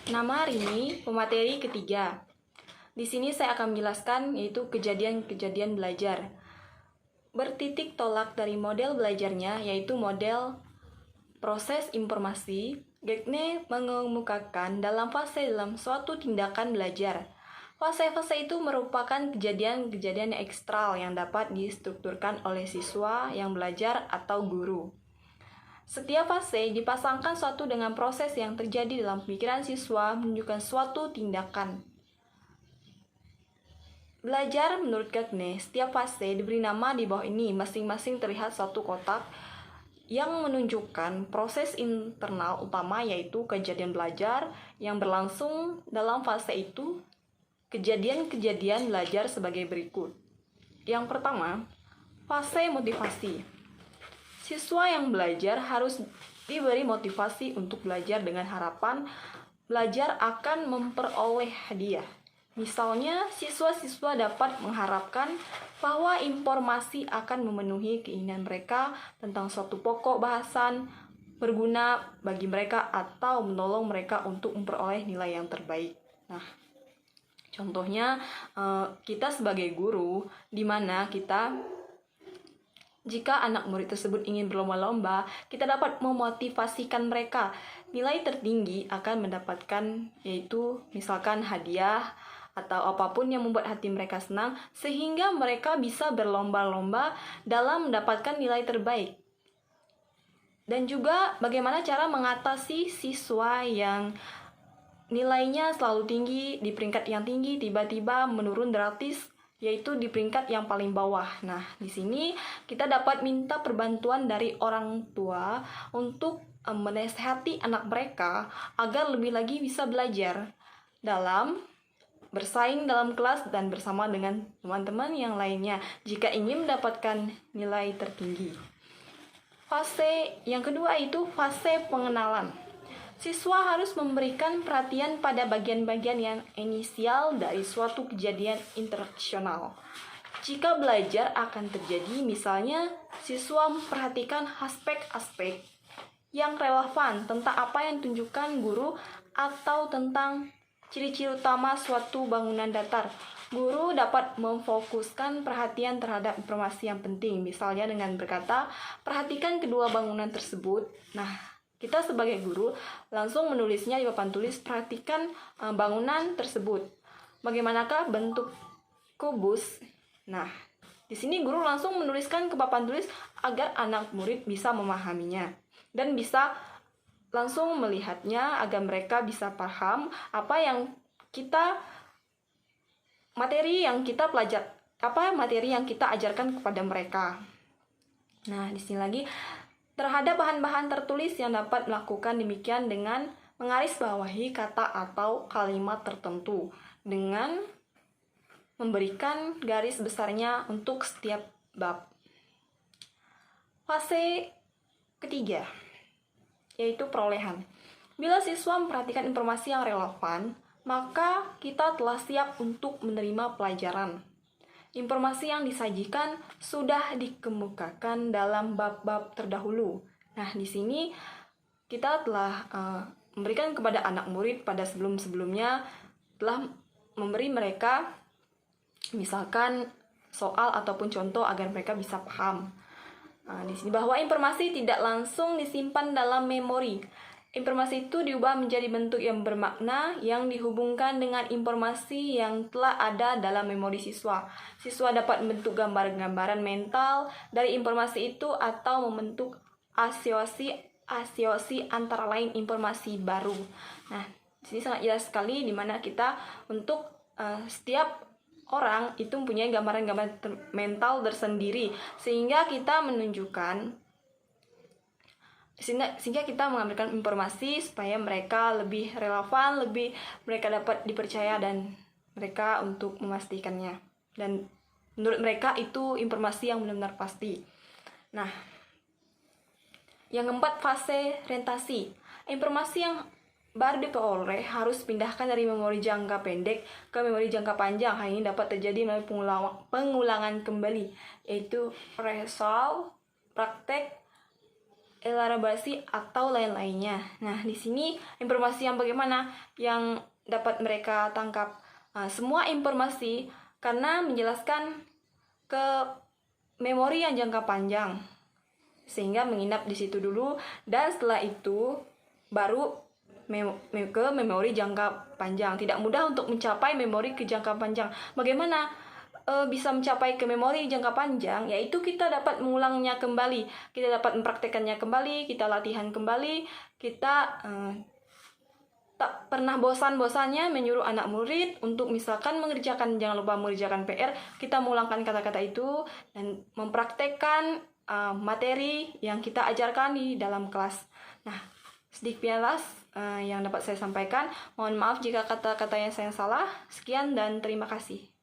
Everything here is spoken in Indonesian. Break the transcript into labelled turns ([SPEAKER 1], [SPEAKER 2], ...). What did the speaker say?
[SPEAKER 1] Nama Rini, pemateri ketiga. Di sini saya akan menjelaskan yaitu kejadian-kejadian belajar. Bertitik tolak dari model belajarnya yaitu model proses informasi. Gagne mengemukakan dalam suatu tindakan belajar. Fase-fase itu merupakan kejadian-kejadian ekstral yang dapat distrukturkan oleh siswa yang belajar atau guru. Setiap fase dipasangkan suatu dengan proses yang terjadi dalam pikiran siswa menunjukkan suatu tindakan. Belajar menurut Gagne, setiap fase diberi nama di bawah ini, masing-masing terlihat suatu kotak yang menunjukkan proses internal utama yaitu kejadian belajar yang berlangsung dalam fase itu. Kejadian-kejadian belajar sebagai berikut. Yang pertama, fase motivasi. Siswa yang belajar harus diberi motivasi untuk belajar dengan harapan belajar akan memperoleh hadiah. Misalnya, siswa-siswa dapat mengharapkan bahwa informasi akan memenuhi keinginan mereka tentang suatu pokok bahasan berguna bagi mereka atau menolong mereka untuk memperoleh nilai yang terbaik. Nah, contohnya kita sebagai guru, di mana jika anak murid tersebut ingin berlomba-lomba, kita dapat memotivasikan mereka. Nilai tertinggi akan mendapatkan yaitu misalkan hadiah atau apapun yang membuat hati mereka senang, sehingga mereka bisa berlomba-lomba dalam mendapatkan nilai terbaik. Dan juga bagaimana cara mengatasi siswa yang nilainya selalu tinggi, di peringkat yang tinggi, tiba-tiba menurun drastis, yaitu di peringkat yang paling bawah. Nah, di sini kita dapat minta perbantuan dari orang tua untuk menasihati anak mereka agar lebih lagi bisa belajar dalam bersaing dalam kelas dan bersama dengan teman-teman yang lainnya jika ingin mendapatkan nilai tertinggi. Fase yang kedua itu fase pengenalan. Siswa harus memberikan perhatian pada bagian-bagian yang inisial dari suatu kejadian interaksional. Jika belajar akan terjadi, misalnya siswa memperhatikan aspek-aspek yang relevan tentang apa yang ditunjukkan guru atau tentang ciri-ciri utama suatu bangunan datar. Guru dapat memfokuskan perhatian terhadap informasi yang penting, misalnya dengan berkata, perhatikan kedua bangunan tersebut. Nah, kita sebagai guru langsung menulisnya di papan tulis, perhatikan bangunan tersebut. Bagaimanakah bentuk kubus? Nah, di sini guru langsung menuliskan ke papan tulis agar anak murid bisa memahaminya dan bisa langsung melihatnya agar mereka bisa paham apa yang materi yang kita ajarkan kepada mereka. Nah, di sini lagi terhadap bahan-bahan tertulis yang dapat melakukan demikian dengan menggarisbawahi kata atau kalimat tertentu dengan memberikan garis besarnya untuk setiap bab. Fase ketiga yaitu perolehan. Bila siswa memperhatikan informasi yang relevan, maka kita telah siap untuk menerima pelajaran. Informasi yang disajikan sudah dikemukakan dalam bab-bab terdahulu. Nah, di sini kita telah memberikan kepada anak murid pada sebelum-sebelumnya, telah memberi mereka misalkan soal ataupun contoh agar mereka bisa paham. Di sini bahwa informasi tidak langsung disimpan dalam memori. Informasi itu diubah menjadi bentuk yang bermakna yang dihubungkan dengan informasi yang telah ada dalam memori siswa. Siswa dapat membentuk gambar-gambaran mental dari informasi itu atau membentuk asosiasi antara lain informasi baru. Nah, di sini sangat jelas sekali di mana kita untuk setiap orang itu mempunyai gambaran-gambaran mental tersendiri sehingga kita mengambilkan informasi supaya mereka lebih relevan, mereka dapat dipercaya dan mereka untuk memastikannya dan menurut mereka itu informasi yang benar-benar pasti. Nah, yang keempat, fase rentasi. Informasi yang baru diperoleh harus pindahkan dari memori jangka pendek ke memori jangka panjang. Hal ini dapat terjadi melalui pengulangan kembali, yaitu rehearsal, praktek, elaborasi atau lain-lainnya. Nah, di sini informasi yang bagaimana yang dapat mereka tangkap. Semua informasi karena menjelaskan ke memori yang jangka panjang, sehingga menginap di situ dulu, dan setelah itu baru ke memori jangka panjang. Tidak mudah untuk mencapai memori ke jangka panjang. Bagaimana bisa mencapai ke memori jangka panjang? Yaitu kita dapat mengulangnya kembali, kita dapat mempraktekannya kembali, kita latihan kembali, kita tak pernah bosan-bosannya menyuruh anak murid untuk misalkan mengerjakan, jangan lupa mengerjakan PR, kita mengulangkan kata-kata itu dan mempraktekkan materi yang kita ajarkan di dalam kelas. Nah, sedikitlah yang dapat saya sampaikan. Mohon maaf jika kata-kata yang saya salah. Sekian dan terima kasih.